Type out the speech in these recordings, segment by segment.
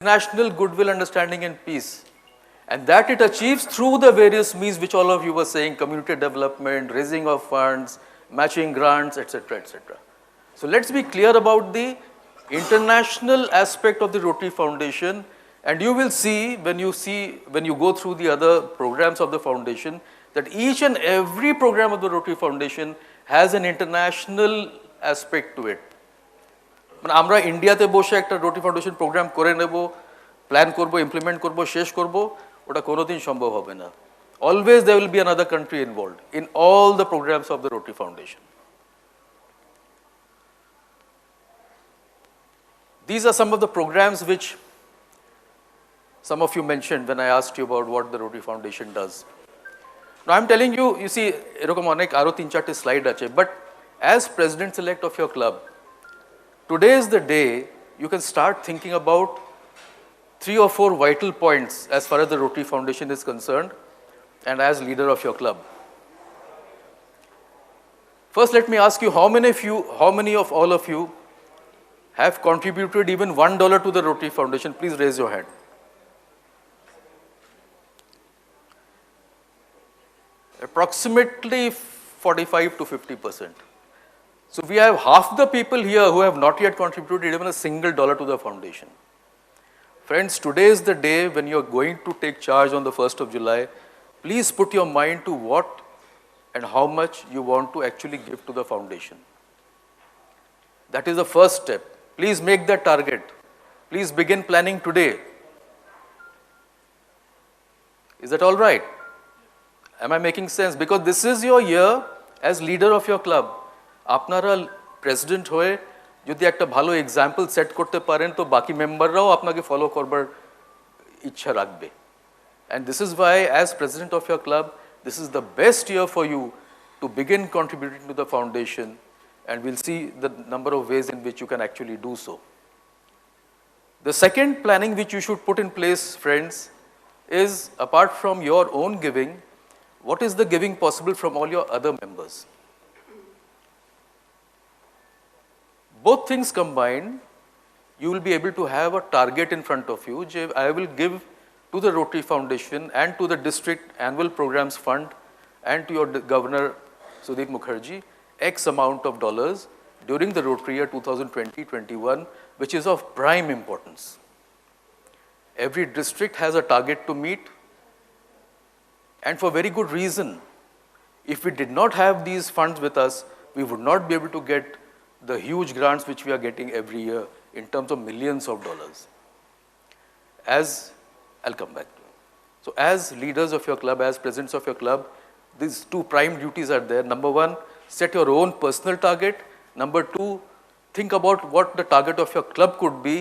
international goodwill, understanding and peace. And that it achieves through the various means which all of you were saying, community development, raising of funds, matching grants, etc., etc. So let's be clear about the international aspect of the Rotary Foundation, and you will see when you go through the other programs of the foundation that each and every program of the Rotary Foundation has an international aspect to it. মানে আমরা ইন্ডিয়াতে বসে একটা rotary foundation programme করে নেব, plan করব, implement করব, শেষ করব, ওটা কোনোদিন সম্ভব হবে না। Always there will be another country involved in all the programs of the Rotary Foundation. These are some of the programs which some of you mentioned when I asked you about what the Rotary Foundation does. Now I'm telling you, you see, এরকম অনেক আরো 3-4 slide আছে, but as president-elect of your club, today is the day you can start thinking about 3 or 4 vital points as far as the Rotary Foundation is concerned and as leader of your club. First, let me ask you, how many of all of you have contributed even $1 to the Rotary Foundation? Please raise your hand. Approximately 45 to 50%. So we have half the people here who have not yet contributed even a single dollar to the foundation. Friends, today is the day when you are going to take charge on the 1st of July. Please put your mind to what and how much you want to actually give to the foundation. That is the first step. Please make that target. Please begin planning today. Is that all right? Am I making sense? Because this is your year as leader of your club. আপনারা president হয়ে যদি একটা ভালো example set করতে পারেন তো বাকি মেম্বাররাও আপনাকে ফলো করবার ইচ্ছা রাখবে। And this is why as president of your club, this is the best year for you to begin contributing to the foundation, and we'll see the number of ways in which you can actually do so. The second planning which you should put in place, friends, is apart from your own giving, what is the giving possible from all your other members? Both things combined, you will be able to have a target in front of you. I will give to the Rotary Foundation and to the district annual programs fund and to your governor, Sudeep Mukherjee, X amount of dollars during the Rotary year 2020-21, which is of prime importance. Every district has a target to meet, and for very good reason. If we did not have these funds with us, we would not be able to get the huge grants which we are getting every year in terms of millions of dollars. I'll come back to you. So as leaders of your club, as presidents of your club, these 2 prime duties are there. Number 1, set your own personal target. Number 2, think about what the target of your club could be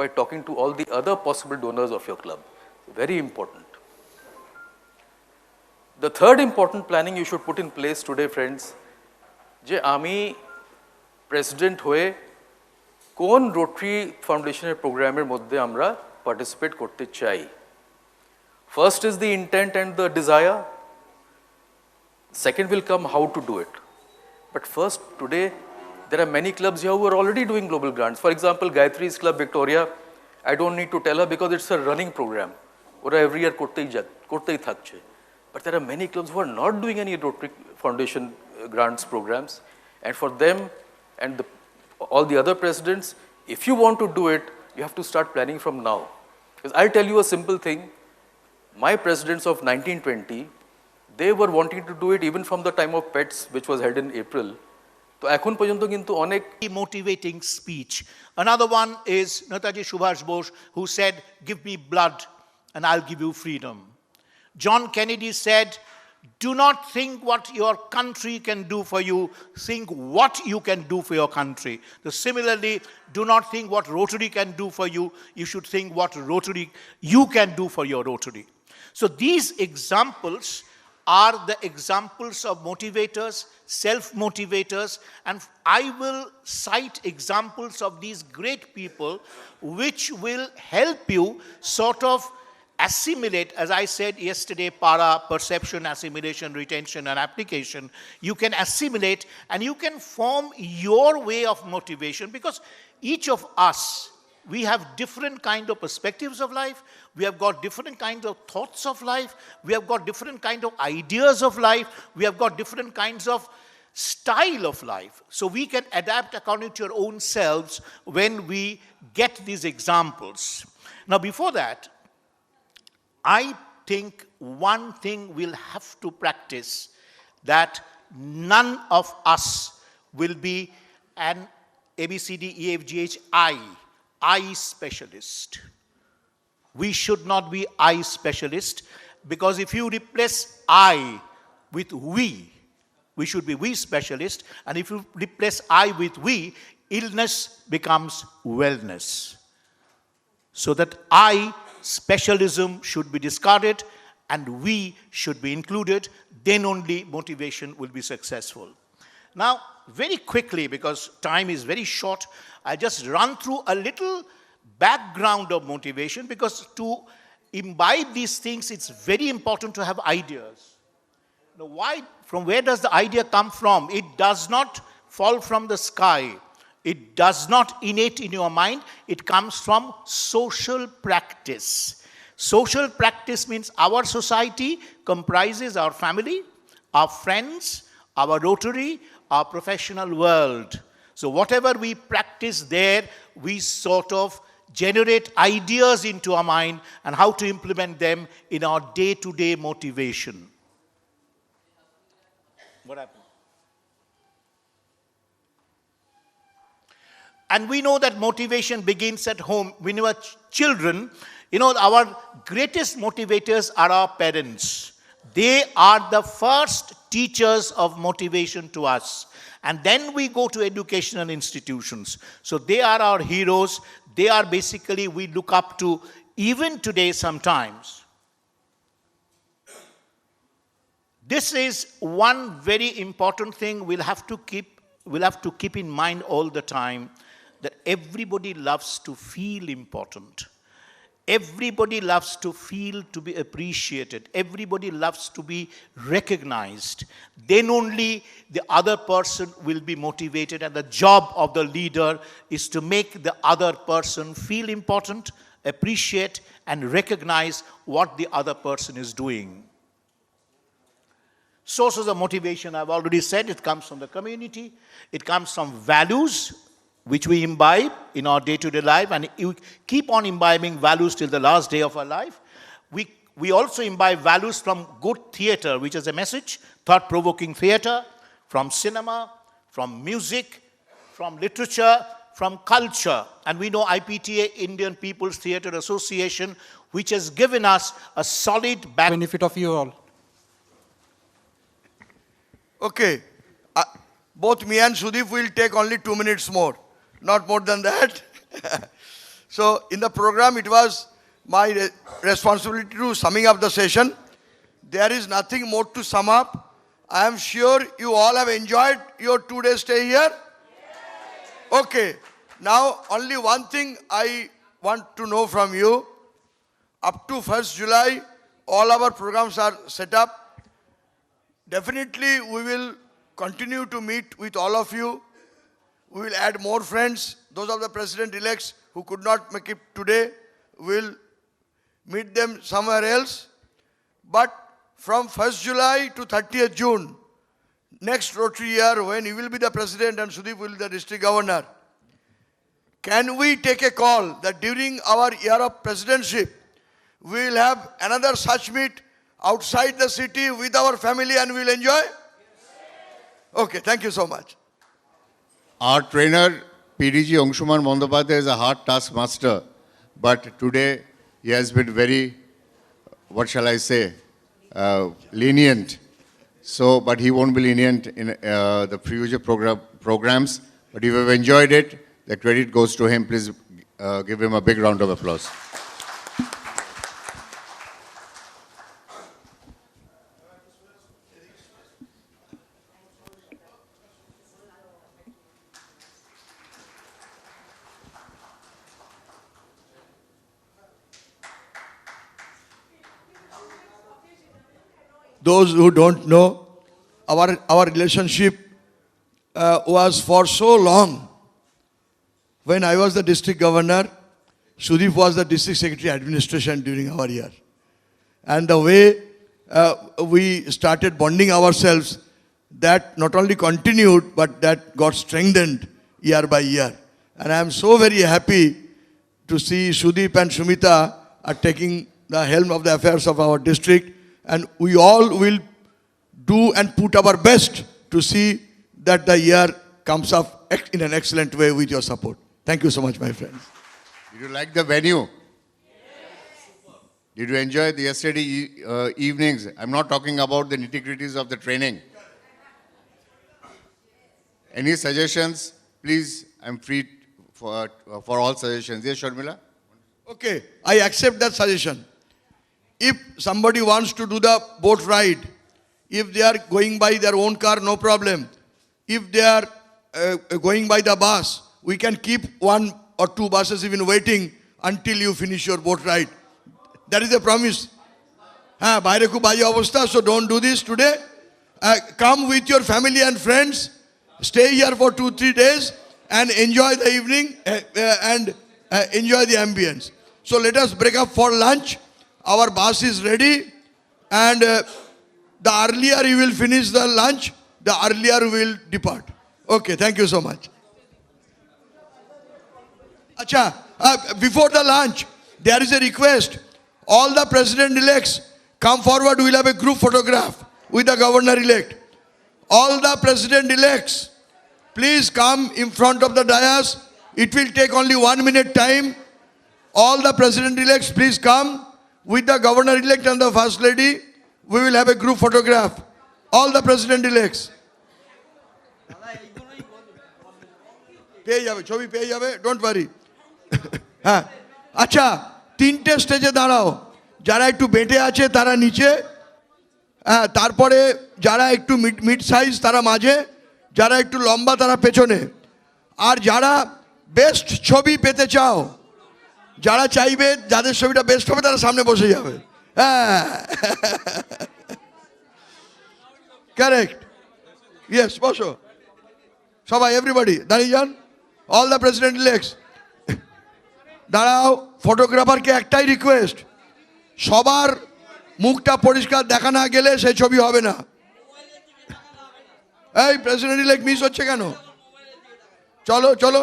by talking to all the other possible donors of your club. Very important. The third important planning you should put in place today, friends, যে আমি president হয়ে কোন rotary ফাউন্ডেশনের প্রোগ্রামের মধ্যে আমরা participate করতে চাই। First is the intent and the desire. Second will come how to do it. But first, today, there are many clubs here who are already doing global grants. For example, Gayatri's Club Victoria, I don't need to tell her because it's a running program. ওরা every year করতেই থাকছে। But there are many clubs who are not doing any Rotary Foundation grants programs. And for them and all the other presidents, if you want to do it, you have to start planning from now. Because I'll tell you a simple thing. My presidents of 1920, they were wanting to do it even from the time of PETS, which was held in April. তো এখন পর্যন্ত কিন্তু অনেক motivating speech. Another one is Netaji Subhash Bose, who said, "Give me blood and I'll give you freedom." John Kennedy said, "Do not think what your country can do for you, think what you can do for your country." Similarly, do not think what Rotary can do for you, you should think what Rotary you can do for your Rotary. So these examples are the examples of motivators, self-motivators, and I will cite examples of these great people which will help you sort of assimilate, as I said yesterday, para, perception, assimilation, retention, and application. You can assimilate and you can form your way of motivation, because each of us we have different kind of perspectives of life. We have got different kinds of thoughts of life. We have got different kind of ideas of life. We have got different kinds of style of life. So we can adapt according to our own selves when we get these examples. Now, before that, I think one thing we'll have to practice, that none of us will be an I specialist. We should not be I specialist, because if you replace I with we should be we specialist, and if you replace I with we, illness becomes wellness. So that I specialism should be discarded and we should be included, then only motivation will be successful. Now, very quickly, because time is very short, I just run through a little background of motivation, because to imbibe these things, it's very important to have ideas. Now, from where does the idea come from? It does not fall from the sky. It does not innate in your mind. It comes from social practice. Social practice means our society comprises our family, our friends, our Rotary, our professional world. So whatever we practice there, we sort of generate ideas into our mind and how to implement them in our day-to-day motivation. What happened? And we know that motivation begins at home. When you are children, our greatest motivators are our parents. They are the first teachers of motivation to us. And then we go to educational institutions. So they are our heroes. They are basically, we look up to even today sometimes. This is one very important thing we'll have to keep in mind all the time, that everybody loves to feel important. Everybody loves to feel to be appreciated. Everybody loves to be recognized. Then only the other person will be motivated, and the job of the leader is to make the other person feel important, appreciate, and recognize what the other person is doing. Sources of motivation, I've already said, it comes from the community. It comes from values, which we imbibe in our day-to-day life, and you keep on imbibing values till the last day of our life. We also imbibe values from good theater, which is a message, thought-provoking theater, from cinema, from music, from literature, from culture. And we know IPTA, Indian People's Theatre Association, which has given us a solid benefit of you all. Okay. Both me and Sudeep will take only 2 minutes more. Not more than that. So in the program, it was my responsibility to summing up the session. There is nothing more to sum up. I am sure you all have enjoyed your 2-day stay here. Okay. Now, only one thing I want to know from you. Up to 1st July, all our programs are set up. Definitely, we will continue to meet with all of you. We will add more friends. Those of the president-elects who could not make it today, will meet them somewhere else. But from 1st July to 30th June, next Rotary year, when you will be the president and Sudeep will be the district governor, can we take a call that during our year of presidency, we will have another such meet outside the city with our family and we will enjoy? Okay, thank you so much. Our trainer, PDG Angshuman Bandyopadhyay, is a hard taskmaster, but today he has been very, what shall I say, lenient. So, but he won't be lenient in the future programs. But if you have enjoyed it, the credit goes to him. Please give him a big round of applause. Those who don't know, our relationship was for so long. When I was the district governor, Sudeep was the district secretary administration during our year. And the way we started bonding ourselves, that not only continued, but that got strengthened year by year. And I am so very happy to see Sudeep and Shumita are taking the helm of the affairs of our district. And we all will do and put our best to see that the year comes up in an excellent way with your support. Thank you so much, my friends. Did you like the venue? Did you enjoy the yesterday evenings? I'm not talking about the nitty-gritties of the training. Any suggestions? Please, I'm free for all suggestions. Yes, Sharmila? Okay, I accept that suggestion. If somebody wants to do the boat ride, if they are going by their own car, no problem. If they are going by the bus, we can keep 1 or 2 buses even waiting until you finish your boat ride. That is a promise. Baire ku baje avastha, so don't do this today. Come with your family and friends. Stay here for 2-3 days and enjoy the evening and enjoy the ambience. So let us break up for lunch. Our bus is ready, and the earlier you will finish the lunch, the earlier we will depart. Okay, thank you so much. Acha, before the lunch, there is a request. All the president-elects come forward. We will have a group photograph with the governor-elect. All the president-elects, please come in front of the dais. It will take only 1 minute time. All the president-elects, please come with the governor-elect and the first lady. We will have a group photograph. All the president-elects. পেয়ে যাবে, ছবি পেয়ে যাবে, don't worry. হ্যাঁ, আচ্ছা, 3টে স্টেজে দাঁড়াও। যারা একটু বেঁটে আছে তারা নিচে, হ্যাঁ, তারপরে যারা একটু মিড সাইজ তারা মাঝে, যারা একটু লম্বা তারা পেছনে। আর যারা বেস্ট ছবি পেতে চাও, যারা চাইবে যাদের ছবিটা বেস্ট হবে তারা সামনে বসে যাবে। হ্যাঁ, কারেক্ট, ইয়েস, বসো সবাই, এভরিবডি দাঁড়িয়ে যান। অল দ্য প্রেসিডেন্ট ইলেক্টস দাঁড়াও। ফটোগ্রাফারকে একটাই রিকোয়েস্ট, সবার মুখটা পরিষ্কার দেখা না গেলে সেই ছবি হবে না। এই প্রেসিডেন্ট ইলেক্ট মিস হচ্ছে কেন? চলো চলো,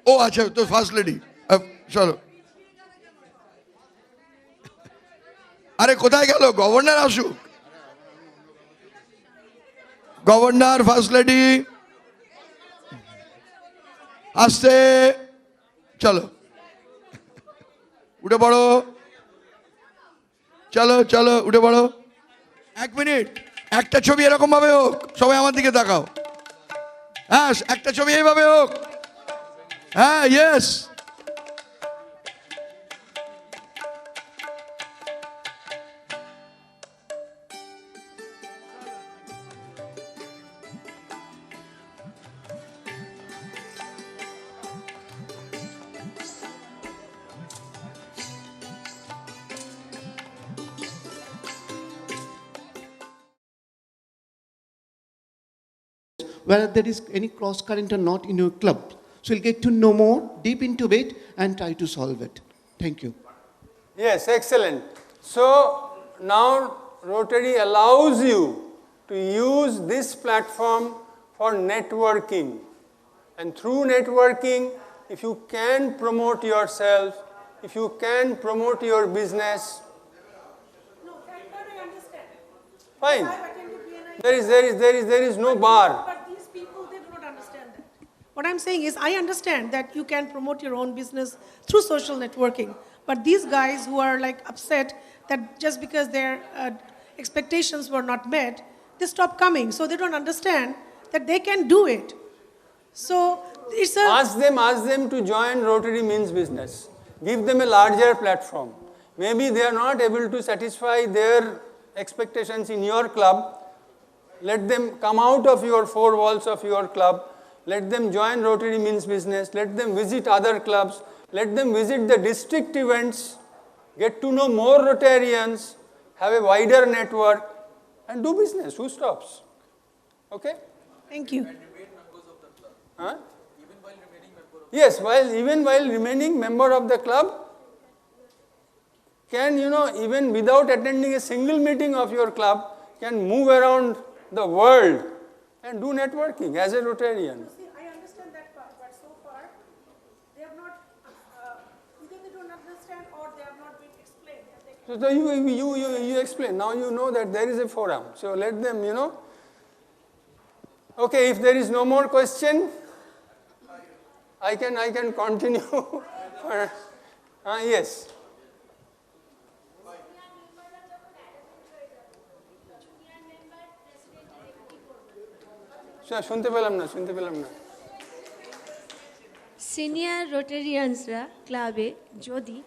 ও আচ্ছা, তো ফার্স্ট লেডি, চলো। আরে কোথায় গেল? গভর্নর আসুক। গভর্নর, ফার্স্ট লেডি, আসতে, চলো উঠে পড়ো, চলো চলো উঠে পড়ো। 1 মিনিট, একটা ছবি এরকম ভাবে হোক, সবাই আমার দিকে তাকাও। হ্যাঁ, একটা ছবি এইভাবে হোক। হ্যাঁ, yes. whether there is any cross current or not in your club. So you'll get to know more, deep into it, and try to solve it. Thank you. Yes, excellent. So now Rotary allows you to use this platform for networking. And through networking, if you can promote yourself, if you can promote your business, No, that part I understand. fine. I've attended PNI. There is no bar. But these people, they do not understand that. What I'm saying is, I understand that you can promote your own business through social networking. But these guys who are like upset that just because their expectations were not met, they stop coming. So they don't understand that they can do it. So it's a... Ask them to join Rotary Means Business. Give them a larger platform. Maybe they are not able to satisfy their expectations in your club. Let them come out of your 4 walls of your club. Let them join Rotary Means Business. Let them visit other clubs. Let them visit the district events. Get to know more Rotarians. Have a wider network. And do business. Who stops? Okay? Thank you. Huh? Yes, even while remaining member of the club, can, even without attending a single meeting of your club, can move around the world and do networking as a Rotarian. See, I understand that part, but so far, they have not, either they don't understand or they have not been explained. So you explain. Now you know that there is a forum. So let them, Okay, if there is no more question, I can continue. Yes. শুনতে পেলাম না senior রোটেরিয়ানসরা ক্লাবে যদি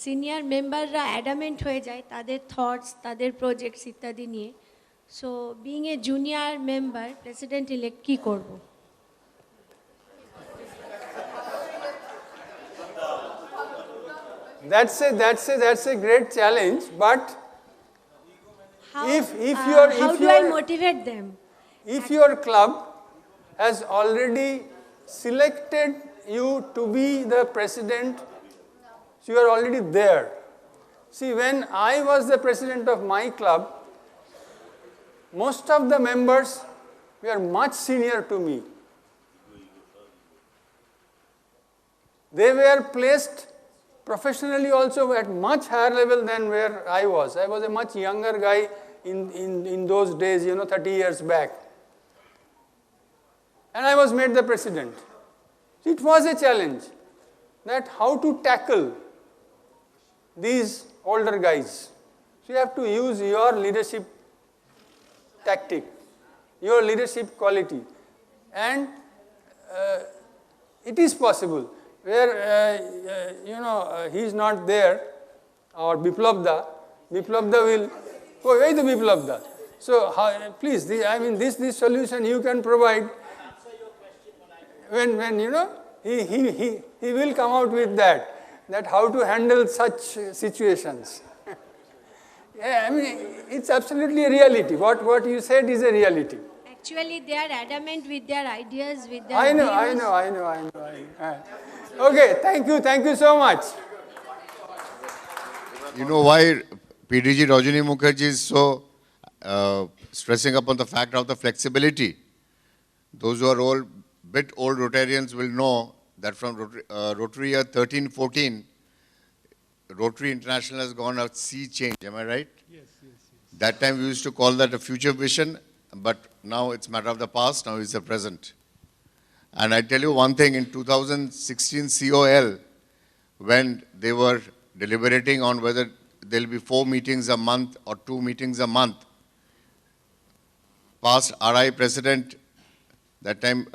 senior মেম্বাররা adamant হয়ে যায় তাদের thoughts তাদের প্রজেক্টস ইত্যাদি নিয়ে, so being a junior member president elect কী করব? That's a great challenge, but if how do I motivate them? If your club has already selected you to be the president, so you are already there. See, when I was the president of my club, most of the members were much senior to me. They were placed professionally also at much higher level than where I was. I was a much younger guy in those days, 30 years back. And I was made the president. It was a challenge that how to tackle these older guys. So you have to use your leadership tactic, your leadership quality. And it is possible where, he is not there, or Biplabda will, oh, where is the Biplabda? So please, this solution you can provide. When he will come out with that how to handle such situations. Yeah, it's absolutely a reality. What you said is a reality. Actually, they are adamant with their ideas, with their I know. Okay, thank you so much. You know why PDG Rajani Mukherjee is so stressing upon the fact of the flexibility? Those who are bit old Rotarians will know that from Rotary year 13-14, Rotary International has gone a sea change, am I right? Yes. That time we used to call that a future vision, but now it's matter of the past, now it's the present. And I tell you one thing, in 2016 COL, when they were deliberating on whether there'll be 4 meetings a month or 2 meetings a month, past RI president, that time,